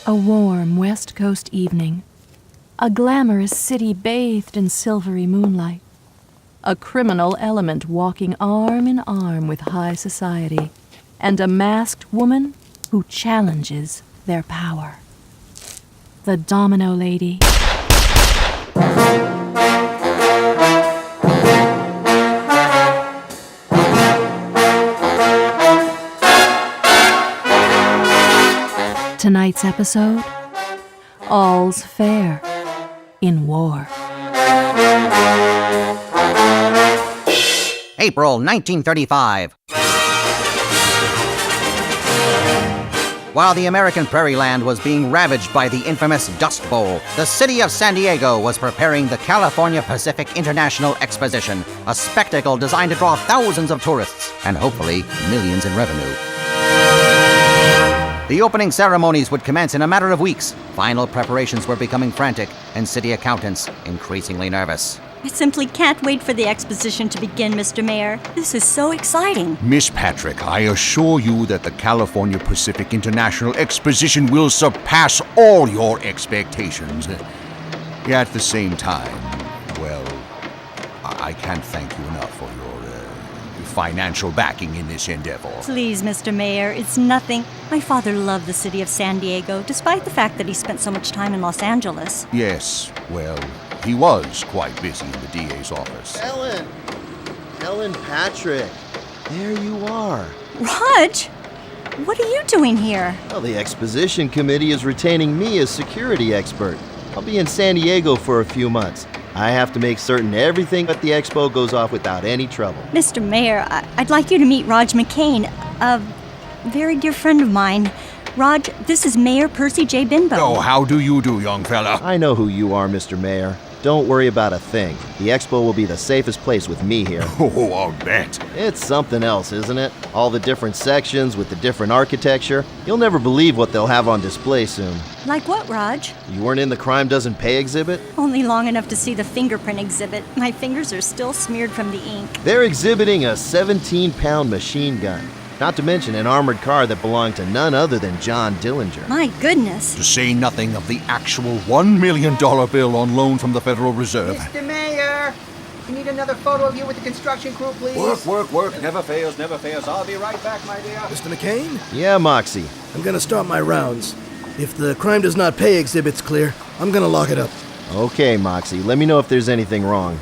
A warm West Coast evening. A glamorous city bathed in silvery moonlight. A criminal element walking arm in arm with high society. And a masked woman who challenges their power. The Domino Lady. Tonight's episode, All's Fair in War. April 1935. While the American prairie land was being ravaged by the infamous Dust Bowl, the city of San Diego was preparing the California Pacific International Exposition, a spectacle designed to draw thousands of tourists and hopefully millions in revenue. The opening ceremonies would commence in a matter of weeks. Final preparations were becoming frantic, and city accountants increasingly nervous. I simply can't wait for the exposition to begin, Mr. Mayor. This is so exciting. Miss Patrick, I assure you that the California Pacific International Exposition will surpass all your expectations. At the same time, well, I can't thank you enough for your financial backing in this endeavor. Please, Mr. Mayor, it's nothing. My father loved the city of San Diego, despite the fact that he spent so much time in Los Angeles. Yes, well, he was quite busy in the DA's office. Ellen Patrick, there you are. Raj, what are you doing here? Well, the exposition committee is retaining me as security expert. I'll be in San Diego for a few months. I have to make certain everything at the expo goes off without any trouble. Mr. Mayor, I'd like you to meet Raj McCain, a very dear friend of mine. Raj, this is Mayor Percy J. Binbo. Oh, how do you do, young fella? I know who you are, Mr. Mayor. Don't worry about a thing. The expo will be the safest place with me here. Oh, I'll bet. It's something else, isn't it? All the different sections with the different architecture. You'll never believe what they'll have on display soon. Like what, Raj? You weren't in the Crime Doesn't Pay exhibit? Only long enough to see the fingerprint exhibit. My fingers are still smeared from the ink. They're exhibiting a 17-pound machine gun. Not to mention an armored car that belonged to none other than John Dillinger. My goodness. To say nothing of the actual $1 million bill on loan from the Federal Reserve. Mr. Mayor, we need another photo of you with the construction crew, please. Work. Never fails. I'll be right back, my dear. Mr. McCain? Yeah, Moxie. I'm gonna start my rounds. If the Crime Does Not Pay exhibit's clear, I'm gonna lock it up. Okay, Moxie. Let me know if there's anything wrong.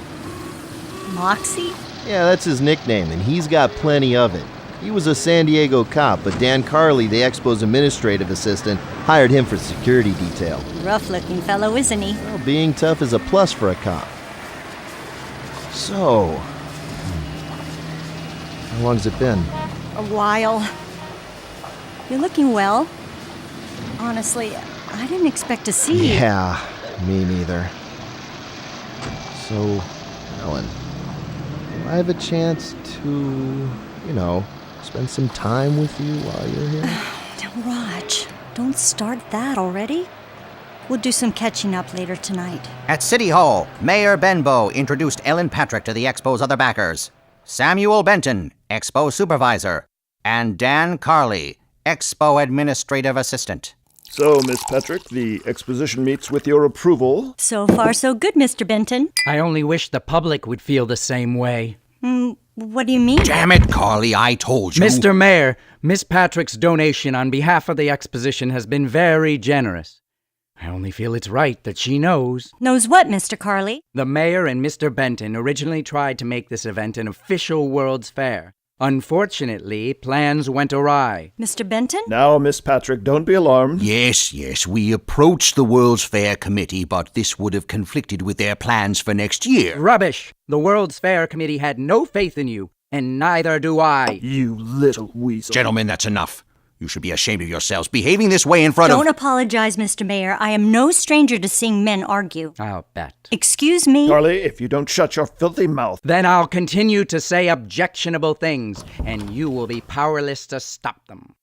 Moxie? Yeah, that's his nickname, and he's got plenty of it. He was a San Diego cop, but Dan Carley, the Expo's administrative assistant, hired him for security detail. Rough-looking fellow, isn't he? Well, being tough is a plus for a cop. So, how long's it been? A while. You're looking well. Honestly, I didn't expect to see you. Yeah, me neither. So, Ellen, do I have a chance to, spend some time with you while you're here? Raj, don't start that already. We'll do some catching up later tonight. At City Hall, Mayor Benbow introduced Ellen Patrick to the Expo's other backers. Samuel Benton, Expo Supervisor, and Dan Carley, Expo Administrative Assistant. So, Miss Patrick, the exposition meets with your approval. So far, so good, Mr. Benton. I only wish the public would feel the same way. What do you mean? Damn it, Carley, I told you. Mr. Mayor, Miss Patrick's donation on behalf of the exposition has been very generous. I only feel it's right that she knows. Knows what, Mr. Carley? The mayor and Mr. Benton originally tried to make this event an official World's Fair. Unfortunately, plans went awry. Mr. Benton? Now, Miss Patrick, don't be alarmed. Yes, we approached the World's Fair Committee, but this would have conflicted with their plans for next year. Rubbish! The World's Fair Committee had no faith in you, and neither do I. You little weasel. Gentlemen, that's enough. You should be ashamed of yourselves behaving this way in front of... Don't apologize, Mr. Mayor. I am no stranger to seeing men argue. I'll bet. Excuse me? Carley, if you don't shut your filthy mouth... Then I'll continue to say objectionable things, and you will be powerless to stop them.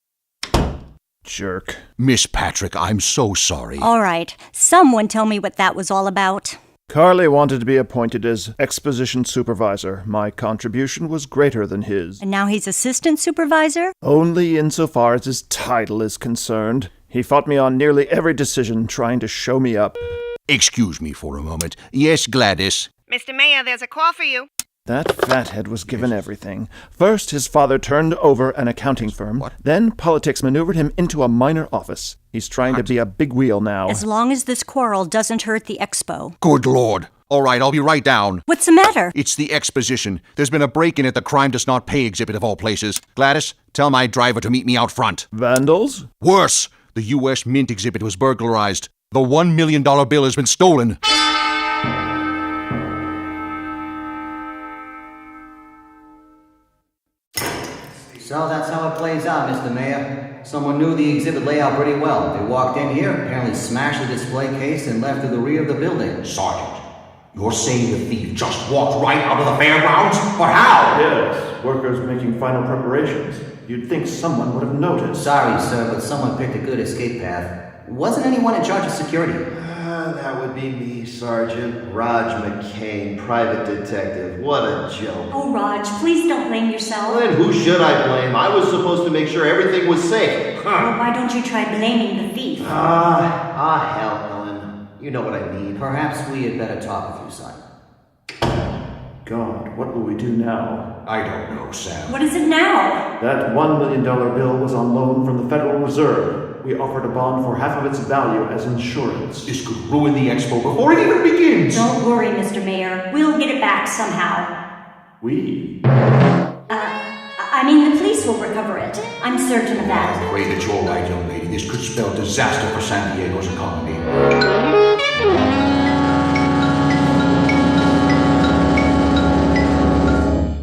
Jerk. Miss Patrick, I'm so sorry. All right. Someone tell me what that was all about. Carley wanted to be appointed as exposition supervisor. My contribution was greater than his. And now he's assistant supervisor? Only insofar as his title is concerned. He fought me on nearly every decision, trying to show me up. Excuse me for a moment. Yes, Gladys. Mr. Mayor, there's a call for you. That fathead was given everything. First, his father turned over an accounting firm. What? Then, politics maneuvered him into a minor office. He's trying to be a big wheel now. As long as this quarrel doesn't hurt the expo. Good Lord. All right, I'll be right down. What's the matter? It's the exposition. There's been a break-in at the Crime Does Not Pay exhibit of all places. Gladys, tell my driver to meet me out front. Vandals? Worse, the U.S. Mint exhibit was burglarized. The $1 million bill has been stolen. So that's how it plays out, Mr. Mayor. Someone knew the exhibit layout pretty well. They walked in here, apparently smashed the display case, and left through the rear of the building. Sergeant, you're saying the thief just walked right out of the fairgrounds? But how? Yes, workers making final preparations. You'd think someone would have noticed. Sorry, sir, but someone picked a good escape path. Wasn't anyone in charge of security? That would be me, Sergeant. Raj McCain, private detective. What a joke. Oh, Raj, please don't blame yourself. Well, then who should I blame? I was supposed to make sure everything was safe. Well, why don't you try blaming the thief? Hell, Ellen. You know what I mean. Perhaps we had better talk with you, son. God, what will we do now? I don't know, Sam. What is it now? That $1 million bill was on loan from the Federal Reserve. We offered a bond for half of its value as insurance. This could ruin the expo before it even begins. Don't worry, Mr. Mayor. We'll get it back somehow. We? I mean, the police will recover it. I'm certain of that. I pray that you're right, young lady. This could spell disaster for San Diego's economy.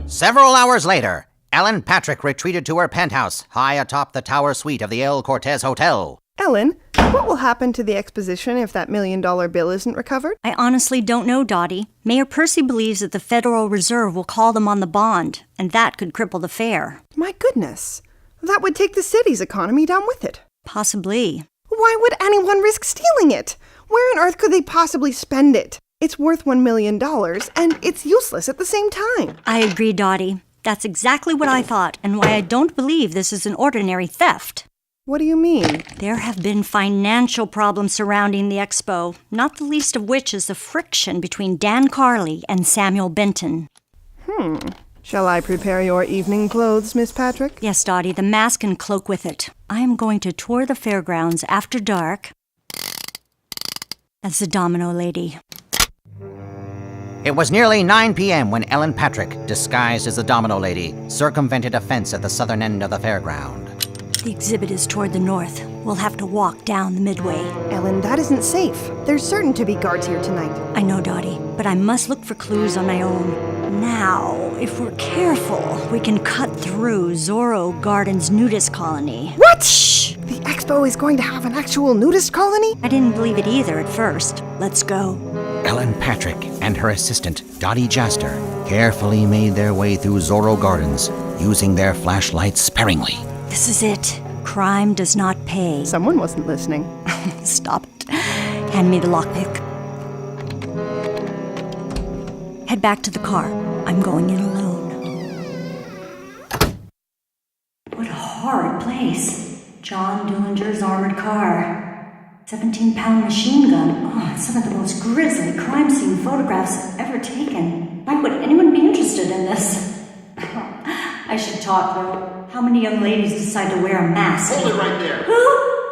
Several hours later, Ellen Patrick retreated to her penthouse, high atop the tower suite of the El Cortez Hotel. Ellen, what will happen to the exposition if that $1 million bill isn't recovered? I honestly don't know, Dottie. Mayor Percy believes that the Federal Reserve will call them on the bond, and that could cripple the fair. My goodness. That would take the city's economy down with it. Possibly. Why would anyone risk stealing it? Where on earth could they possibly spend it? It's worth $1 million, and it's useless at the same time. I agree, Dottie. That's exactly what I thought, and why I don't believe this is an ordinary theft. What do you mean? There have been financial problems surrounding the expo, not the least of which is the friction between Dan Carley and Samuel Benton. Shall I prepare your evening clothes, Miss Patrick? Yes, Dottie, the mask and cloak with it. I am going to tour the fairgrounds after dark as the Domino Lady. It was nearly 9 p.m. when Ellen Patrick, disguised as the Domino Lady, circumvented a fence at the southern end of the fairground. The exhibit is toward the north. We'll have to walk down the midway. Ellen, that isn't safe. There's certain to be guards here tonight. I know, Dottie, but I must look for clues on my own. Now, if we're careful, we can cut through Zorro Garden's nudist colony. What? Shh! The expo is going to have an actual nudist colony? I didn't believe it either at first. Let's go. Ellen Patrick and her assistant, Dottie Jaster, carefully made their way through Zorro Gardens, using their flashlights sparingly. This is it. Crime does not pay. Someone wasn't listening. Stop it. Hand me the lockpick. Head back to the car. I'm going in alone. What a horrid place. John Dillinger's armored car. 17-pound machine gun. Oh, some of the most grisly crime scene photographs ever taken. Why would anyone be interested in this? I should talk, though. How many young ladies decide to wear a mask? Hold it right there. Who?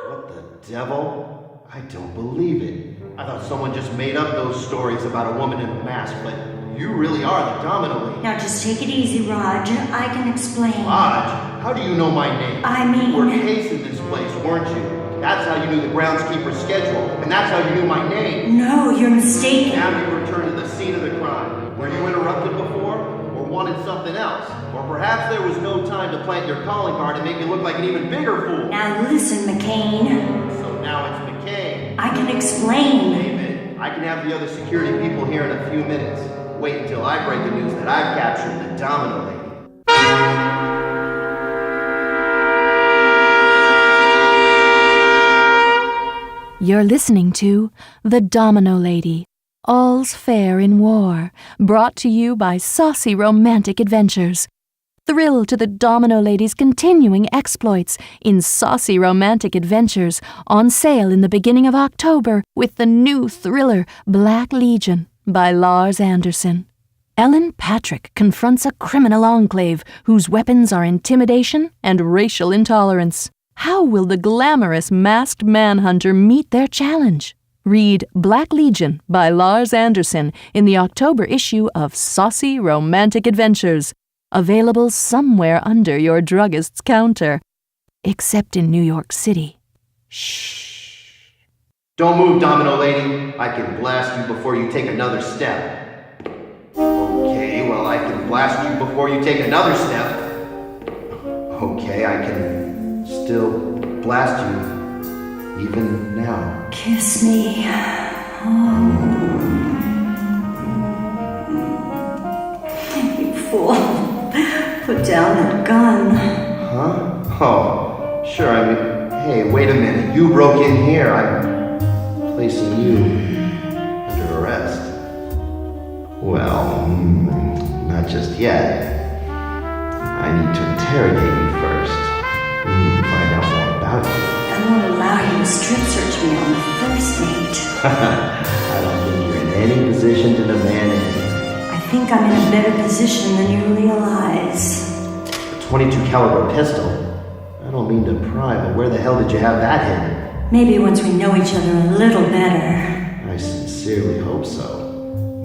What the devil? I don't believe it. I thought someone just made up those stories about a woman in a mask, but you really are the Domino Lady. Now just take it easy, Raj. I can explain. Raj? How do you know my name? I mean... You were casing this place, weren't you? That's how you knew the groundskeeper's schedule, and that's how you knew my name. No, you're mistaken. Now you return to the scene of the crime. Were you interrupted before, or wanted something else? Or perhaps there was no time to plant your calling card and make you look like an even bigger fool. Now listen, McCain. So now it's McCain. I can explain. David, I can have the other security people here in a few minutes. Wait until I break the news that I've captured the Domino Lady. You're listening to The Domino Lady, All's Fair in War, brought to you by Saucy Romantic Adventures. Thrill to the Domino Lady's continuing exploits in saucy romantic adventures, on sale in the beginning of October with the new thriller Black Legion by Lars Anderson. Ellen Patrick confronts a criminal enclave whose weapons are intimidation and racial intolerance. How will the glamorous masked manhunter meet their challenge? Read Black Legion by Lars Anderson in the October issue of Saucy Romantic Adventures, available somewhere under your druggist's counter. Except in New York City. Shh. Don't move, Domino Lady. I can blast you before you take another step. Okay, well, I can blast you before you take another step. Okay, I can still blast you even now. Kiss me. You fool. Put down that gun. Huh? Oh, sure, I mean, hey, wait a minute. You broke in here. I'm placing you under arrest. Well, not just yet. I need to interrogate you first. We need to find out more about you. I won't allow you to strip search me on the first date. I don't think you're in any position to demand anything. I think I'm in a better position than you realize. A .22 caliber pistol? I don't mean to pry, but where the hell did you have that hidden? Maybe once we know each other a little better. I sincerely hope so.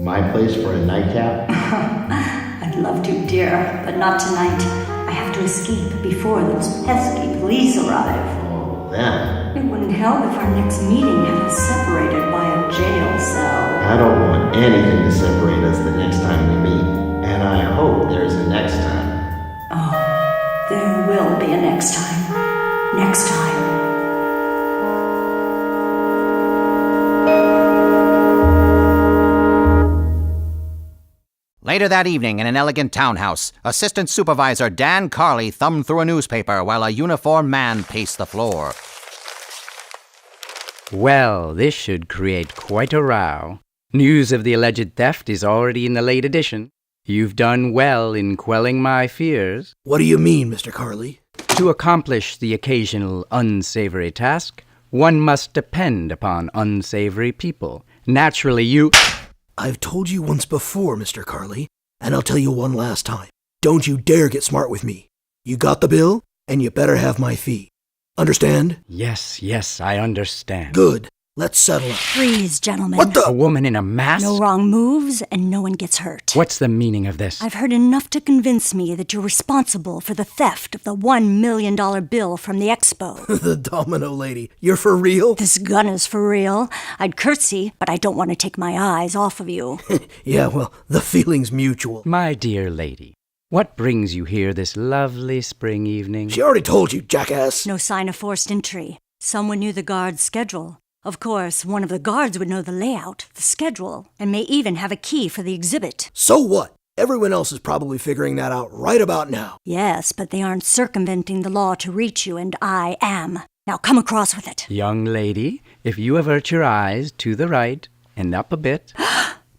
My place for a nightcap? I'd love to, dear, but not tonight. I have to escape before those pesky police arrive. Oh, then. It wouldn't help if our next meeting had us separated by a jail cell. I don't want anything to separate us the next time we meet, and I hope there's a next time. Oh, there will be a next time. Next time. Later that evening in an elegant townhouse, Assistant Supervisor Dan Carley thumbed through a newspaper while a uniformed man paced the floor. Well, this should create quite a row. News of the alleged theft is already in the late edition. You've done well in quelling my fears. What do you mean, Mr. Carley? To accomplish the occasional unsavory task, one must depend upon unsavory people. Naturally, you... I've told you once before, Mr. Carley, and I'll tell you one last time. Don't you dare get smart with me. You got the bill, and you better have my fee. Understand? Yes, I understand. Good. Let's settle it. Freeze, gentlemen. What the? A woman in a mask? No wrong moves, and no one gets hurt. What's the meaning of this? I've heard enough to convince me that you're responsible for the theft of the $1 million bill from the expo. The Domino Lady. You're for real? This gun is for real. I'd curtsy, but I don't want to take my eyes off of you. Yeah, well, the feeling's mutual. My dear lady, what brings you here this lovely spring evening? She already told you, jackass. No sign of forced entry. Someone knew the guard's schedule. Of course, one of the guards would know the layout, the schedule, and may even have a key for the exhibit. So what? Everyone else is probably figuring that out right about now. Yes, but they aren't circumventing the law to reach you, and I am. Now come across with it. Young lady, if you avert your eyes to the right and up a bit...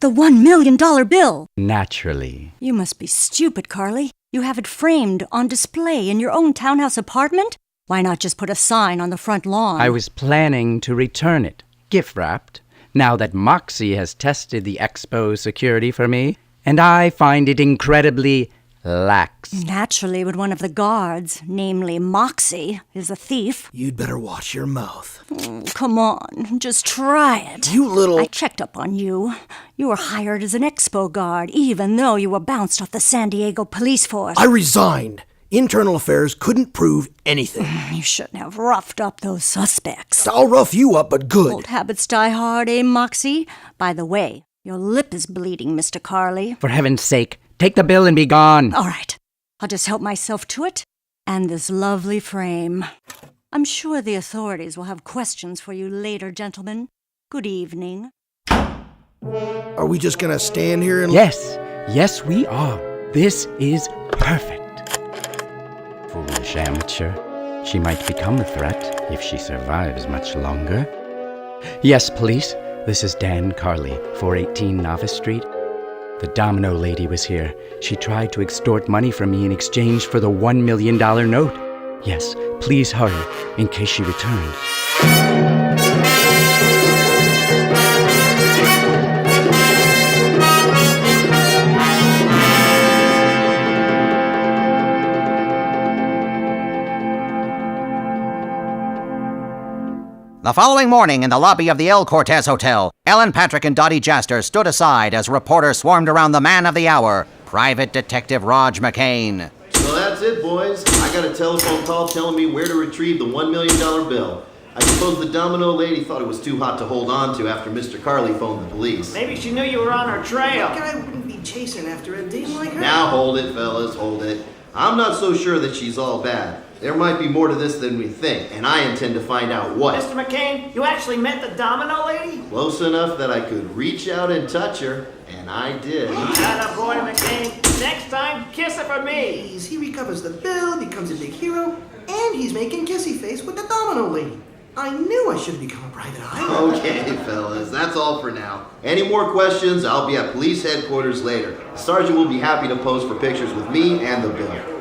The $1 million bill! Naturally. You must be stupid, Carley. You have it framed on display in your own townhouse apartment? Why not just put a sign on the front lawn? I was planning to return it, gift-wrapped, now that Moxie has tested the expo security for me, and I find it incredibly lax. Naturally, when one of the guards, namely Moxie, is a thief. You'd better watch your mouth. Come on, just try it. You little... I checked up on you. You were hired as an expo guard, even though you were bounced off the San Diego police force. I resigned. Internal Affairs couldn't prove anything. You shouldn't have roughed up those suspects. I'll rough you up, but good. Old habits die hard, eh, Moxie? By the way, your lip is bleeding, Mr. Carley. For heaven's sake, take the bill and be gone. All right. I'll just help myself to it and this lovely frame. I'm sure the authorities will have questions for you later, gentlemen. Good evening. Are we just gonna stand here and... Yes, we are. This is perfect. Foolish amateur. She might become a threat if she survives much longer. Yes, police. This is Dan Carley, 418 Novice Street. The Domino Lady was here. She tried to extort money from me in exchange for the $1 million note. Yes, please hurry, in case she returned. The following morning in the lobby of the El Cortez Hotel, Ellen Patrick and Dottie Jaster stood aside as reporters swarmed around the man of the hour, Private Detective Raj McCain. So that's it, boys. I got a telephone call telling me where to retrieve the $1 million bill. I suppose the Domino Lady thought it was too hot to hold on to after Mr. Carly phoned the police. Maybe she knew you were on her trail. That guy wouldn't be chasing after a dame like her. Now hold it, fellas, hold it. I'm not so sure that she's all bad. There might be more to this than we think, and I intend to find out what. Mr. McCain, you actually met the Domino Lady? Close enough that I could reach out and touch her, and I did. Attaboy, McCain. Next time, kiss her for me. Please, he recovers the bill, becomes a big hero, and he's making kissy face with the Domino Lady. I knew I should become a private eye. Okay, fellas, that's all for now. Any more questions, I'll be at police headquarters later. The sergeant will be happy to pose for pictures with me and the bill.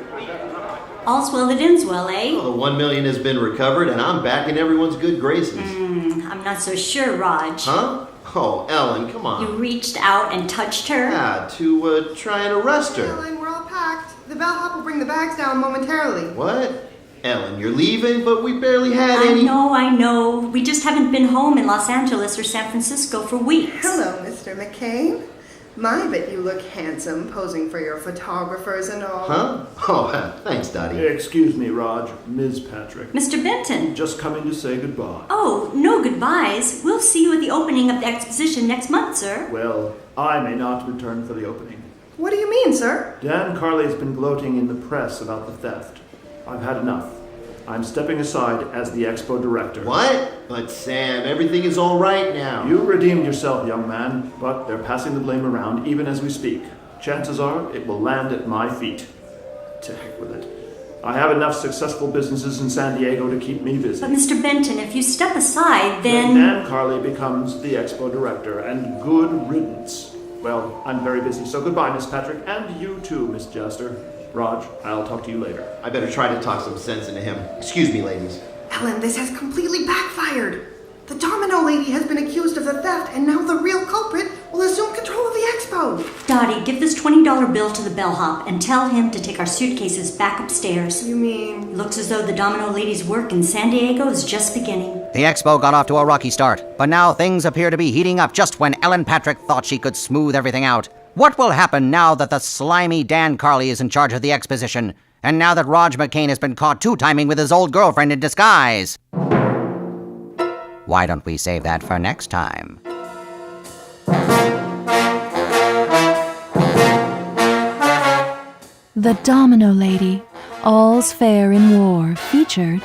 All's well that ends well, eh? Well, the $1 million has been recovered, and I'm back in everyone's good graces. I'm not so sure, Raj. Huh? Oh, Ellen, come on. You reached out and touched her? Yeah, to try and arrest her. Ellen, we're all packed. The bellhop will bring the bags down momentarily. What? Ellen, you're leaving, but we barely had any... I know. We just haven't been home in Los Angeles or San Francisco for weeks. Hello, Mr. McCain. My, but you look handsome, posing for your photographers and all. Huh? Oh, thanks, Dottie. Excuse me, Raj. Ms. Patrick. Mr. Benton. Just coming to say goodbye. Oh, no goodbyes. We'll see you at the opening of the exposition next month, sir. Well, I may not return for the opening. What do you mean, sir? Dan Carley has been gloating in the press about the theft. I've had enough. I'm stepping aside as the expo director. What? But Sam, everything is all right now. You redeemed yourself, young man, but they're passing the blame around even as we speak. Chances are it will land at my feet. To heck with it. I have enough successful businesses in San Diego to keep me busy. But Mr. Benton, if you step aside, then... Dan Carley becomes the expo director, and good riddance. Well, I'm very busy, so goodbye, Miss Patrick, and you too, Miss Jaster. Raj, I'll talk to you later. I better try to talk some sense into him. Excuse me, ladies. Ellen, this has completely backfired. The Domino Lady has been accused of the theft, and now the real culprit will assume control of the expo. Dottie, give this $20 bill to the bellhop and tell him to take our suitcases back upstairs. You mean? Looks as though the Domino Lady's work in San Diego is just beginning. The expo got off to a rocky start, but now things appear to be heating up just when Ellen Patrick thought she could smooth everything out. What will happen now that the slimy Dan Carley is in charge of the exposition, and now that Raj McCain has been caught two-timing with his old girlfriend in disguise? Why don't we save that for next time? The Domino Lady, All's Fair in War, featured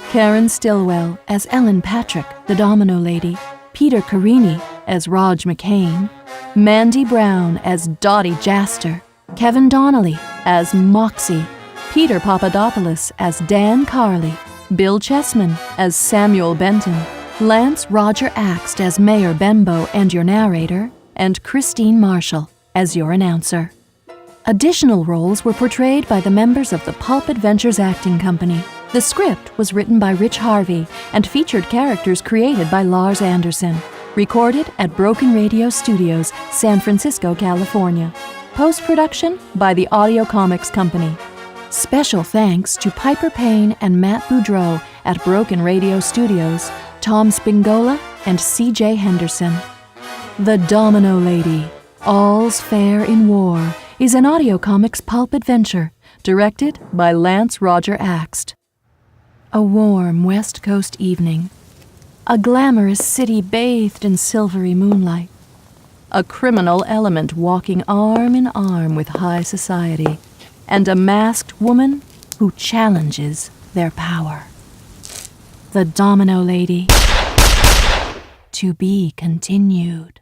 Karen Stilwell as Ellen Patrick, the Domino Lady, Peter Carini as Raj McCain, Mandy Brown as Dottie Jaster, Kevin Donnelly as Moxie, Peter Papadopoulos as Dan Carley, Bill Chessman as Samuel Benton, Lance Roger Axt as Mayor Bembo and your narrator, and Christine Marshall as your announcer. Additional roles were portrayed by the members of the Pulp Adventures Acting Company. The script was written by Rich Harvey and featured characters created by Lars Anderson. Recorded at Broken Radio Studios, San Francisco, California. Post-production by the Audio Comics Company. Special thanks to Piper Payne and Matt Boudreau at Broken Radio Studios, Tom Spingola, and C.J. Henderson. The Domino Lady, All's Fair in War, is an audio comics pulp adventure, directed by Lance Roger Axt. A warm West Coast evening. A glamorous city bathed in silvery moonlight. A criminal element walking arm in arm with high society. And a masked woman who challenges their power. The Domino Lady. To be continued.